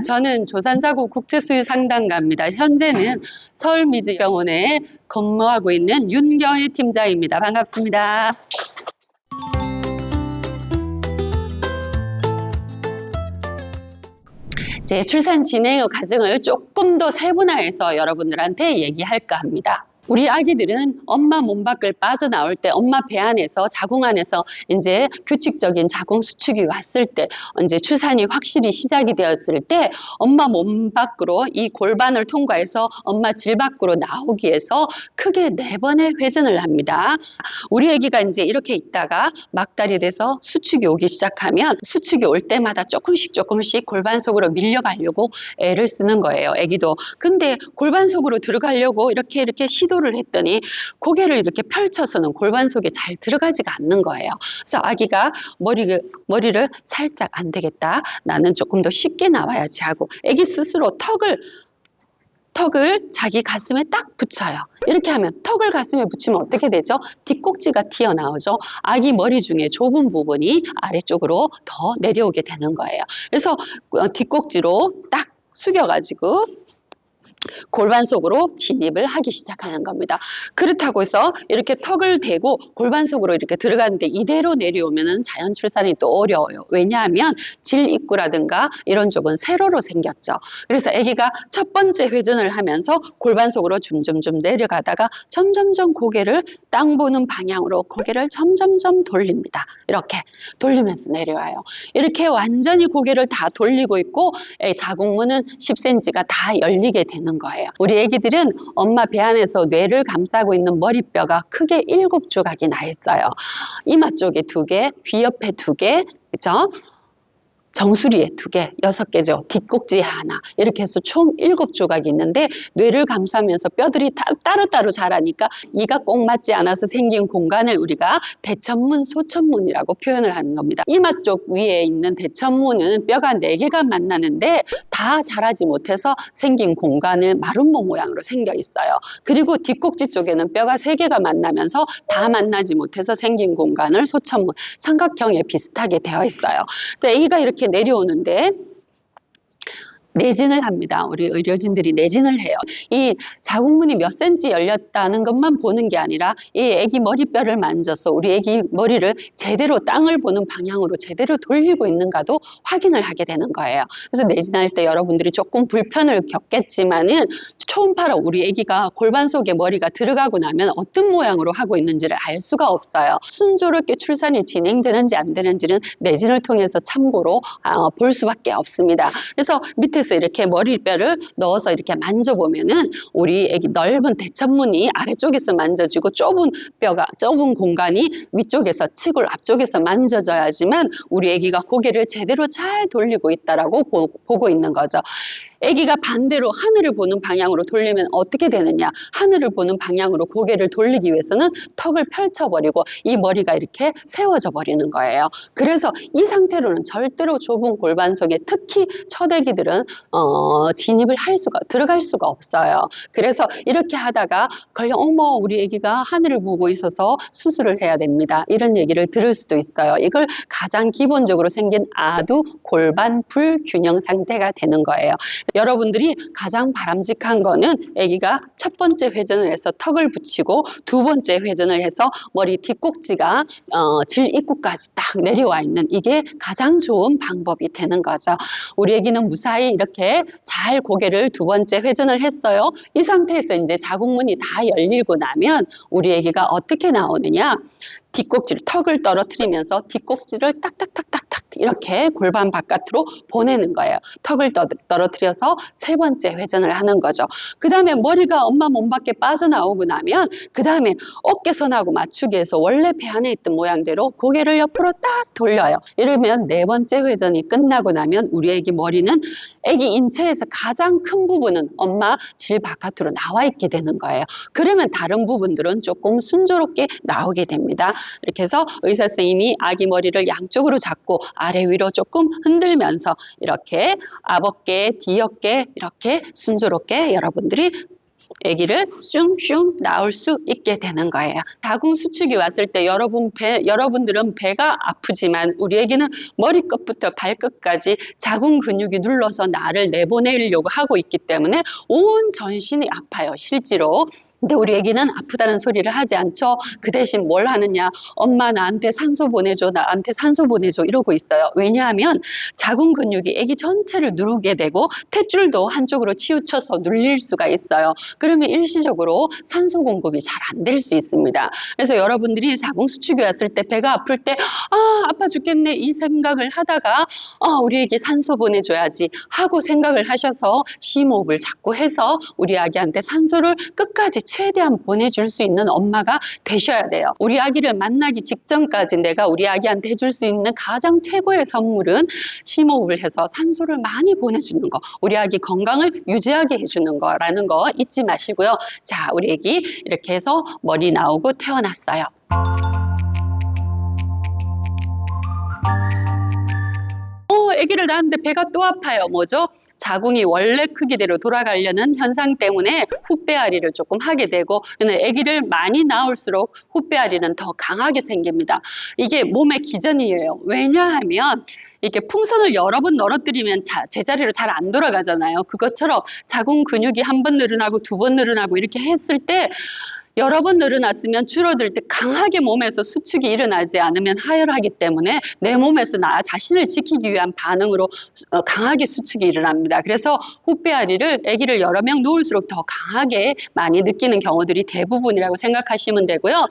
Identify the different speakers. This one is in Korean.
Speaker 1: 저는 조산사구 국제수의상담가입니다. 현재는 서울미드병원에 근무하고 있는 윤경희 팀장입니다. 반갑습니다. 제 출산 진행의 과정을 조금 더 세분화해서 여러분들한테 얘기할까 합니다. 우리 아기들은 엄마 몸 밖을 빠져나올 때, 엄마 배 안에서, 자궁 안에서 이제 규칙적인 자궁 수축이 왔을 때, 이제 출산이 확실히 시작이 되었을 때, 엄마 몸 밖으로 이 골반을 통과해서 엄마 질 밖으로 나오기 위해서 크게 4번의 회전을 합니다. 우리 아기가 이제 이렇게 있다가 막달이 돼서 수축이 오기 시작하면 수축이 올 때마다 조금씩 골반 속으로 밀려가려고 애를 쓰는 거예요, 아기도. 근데 골반 속으로 들어가려고 이렇게 시도를 했더니 고개를 이렇게 펼쳐서는 골반 속에 잘 들어가지가 않는 거예요. 그래서 아기가 머리를 살짝 안 되겠다, 나는 조금 더 쉽게 나와야지 하고 아기 스스로 턱을 자기 가슴에 딱 붙여요. 이렇게 하면 턱을 가슴에 붙이면 어떻게 되죠? 뒷꼭지가 튀어나오죠. 아기 머리 중에 좁은 부분이 아래쪽으로 더 내려오게 되는 거예요. 그래서 뒷꼭지로 딱 숙여가지고 골반 속으로 진입을 하기 시작하는 겁니다. 그렇다고 해서 이렇게 턱을 대고 골반 속으로 이렇게 들어가는데 이대로 내려오면 자연 출산이 또 어려워요. 왜냐하면 질 입구라든가 이런 쪽은 세로로 생겼죠. 그래서 아기가 첫 번째 회전을 하면서 골반 속으로 점점점 내려가다가 점점점 고개를 땅 보는 방향으로 고개를 점점점 돌립니다. 이렇게 돌리면서 내려와요. 이렇게 완전히 고개를 다 돌리고 있고 자궁문은 10cm가 다 열리게 되는 거예요. 우리 애기들은 엄마 배 안에서 뇌를 감싸고 있는 머리뼈가 크게 7조각이 나 있어요. 이마 쪽에 2개, 귀 옆에 2개, 그죠? 정수리에 2개, 6개죠. 뒷꼭지에 하나. 이렇게 해서 총 7조각이 있는데 뇌를 감싸면서 뼈들이 따로따로 자라니까 이가 꼭 맞지 않아서 생긴 공간을 우리가 대천문, 소천문이라고 표현을 하는 겁니다. 이마 쪽 위에 있는 대천문은 뼈가 4개가 만나는데 다 자라지 못해서 생긴 공간은 마름모 모양으로 생겨 있어요. 그리고 뒷꼭지 쪽에는 뼈가 3개가 만나면서 다 만나지 못해서 생긴 공간을 소천문, 삼각형에 비슷하게 되어 있어요. 그래서 아기가 이렇게 내려오는데 내진을 합니다. 우리 의료진들이 내진을 해요. 이 자궁문이 몇 cm 열렸다는 것만 보는 게 아니라 이 아기 머리뼈를 만져서 우리 아기 머리를 제대로 땅을 보는 방향으로 제대로 돌리고 있는가도 확인을 하게 되는 거예요. 그래서 내진할 때 여러분들이 조금 불편을 겪겠지만은 초음파로 우리 아기가 골반 속에 머리가 들어가고 나면 어떤 모양으로 하고 있는지를 알 수가 없어요. 순조롭게 출산이 진행되는지 안 되는지는 내진을 통해서 참고로 볼 수밖에 없습니다. 그래서 밑에서 이렇게 머리뼈를 넣어서 이렇게 만져보면은 우리 애기 넓은 대천문이 아래쪽에서 만져지고 좁은 공간이 위쪽에서 치골 앞쪽에서 만져져야지만 우리 애기가 고개를 제대로 잘 돌리고 있다라고 보고 있는 거죠. 아기가 반대로 하늘을 보는 방향으로 돌리면 어떻게 되느냐? 하늘을 보는 방향으로 고개를 돌리기 위해서는 턱을 펼쳐버리고 이 머리가 이렇게 세워져 버리는 거예요. 그래서 이 상태로는 절대로 좁은 골반 속에 특히 첫 아기들은 들어갈 수가 없어요. 그래서 이렇게 하다가 어머 우리 아기가 하늘을 보고 있어서 수술을 해야 됩니다. 이런 얘기를 들을 수도 있어요. 이걸 가장 기본적으로 생긴 아두 골반 불균형 상태가 되는 거예요. 여러분들이 가장 바람직한 거는 아기가 첫 번째 회전을 해서 턱을 붙이고 두 번째 회전을 해서 머리 뒷꼭지가 질 입구까지 딱 내려와 있는 이게 가장 좋은 방법이 되는 거죠. 우리 아기는 무사히 이렇게 잘 고개를 두 번째 회전을 했어요. 이 상태에서 이제 자궁문이 다 열리고 나면 우리 아기가 어떻게 나오느냐? 턱을 떨어뜨리면서 뒷꼭지를 딱딱딱딱딱 이렇게 골반 바깥으로 보내는 거예요. 턱을 떨어뜨려서 3번째 회전을 하는 거죠. 그 다음에 머리가 엄마 몸 밖에 빠져나오고 나면 그 다음에 어깨선하고 맞추기 위해서 원래 배 안에 있던 모양대로 고개를 옆으로 딱 돌려요. 이러면 4번째 회전이 끝나고 나면 우리 애기 머리는 애기 인체에서 가장 큰 부분은 엄마 질 바깥으로 나와 있게 되는 거예요. 그러면 다른 부분들은 조금 순조롭게 나오게 됩니다. 이렇게 해서 의사 선생님이 아기 머리를 양쪽으로 잡고 아래 위로 조금 흔들면서 이렇게 앞어깨, 뒤어깨 이렇게 순조롭게 여러분들이 아기를 슝슝 나올 수 있게 되는 거예요. 자궁 수축이 왔을 때 여러분들은 배가 아프지만 우리 아기는 머리끝부터 발끝까지 자궁 근육이 눌러서 나를 내보내려고 하고 있기 때문에 온 전신이 아파요, 실제로. 근데 우리 아기는 아프다는 소리를 하지 않죠. 그 대신 뭘 하느냐? 엄마 나한테 산소 보내줘, 나한테 산소 보내줘 이러고 있어요. 왜냐하면 자궁 근육이 아기 전체를 누르게 되고 탯줄도 한쪽으로 치우쳐서 눌릴 수가 있어요. 그러면 일시적으로 산소 공급이 잘 안 될 수 있습니다. 그래서 여러분들이 자궁 수축이 왔을 때 배가 아플 때 아파 죽겠네 이 생각을 하다가 우리 아기 산소 보내줘야지 하고 생각을 하셔서 심호흡을 자꾸 해서 우리 아기한테 산소를 끝까지 최대한 보내줄 수 있는 엄마가 되셔야 돼요. 우리 아기를 만나기 직전까지 내가 우리 아기한테 해줄 수 있는 가장 최고의 선물은 심호흡을 해서 산소를 많이 보내주는 거, 우리 아기 건강을 유지하게 해주는 거라는 거 잊지 마시고요. 자, 우리 아기 이렇게 해서 머리 나오고 태어났어요. 아기를 낳았는데 배가 또 아파요. 뭐죠? 자궁이 원래 크기대로 돌아가려는 현상 때문에 훗배아리를 조금 하게 되고, 아기를 많이 낳을수록 훗배아리는 더 강하게 생깁니다. 이게 몸의 기전이에요. 왜냐하면 이게 풍선을 여러 번 늘어뜨리면 제자리로 잘 안 돌아가잖아요. 그것처럼 자궁 근육이 한 번 늘어나고 두 번 늘어나고 이렇게 했을 때 여러 번 늘어났으면 줄어들 때 강하게 몸에서 수축이 일어나지 않으면 하혈하기 때문에 내 몸에서 나 자신을 지키기 위한 반응으로 강하게 수축이 일어납니다. 그래서 훗배아리를 아기를 여러 명 놓을수록 더 강하게 많이 느끼는 경우들이 대부분이라고 생각하시면 되고요.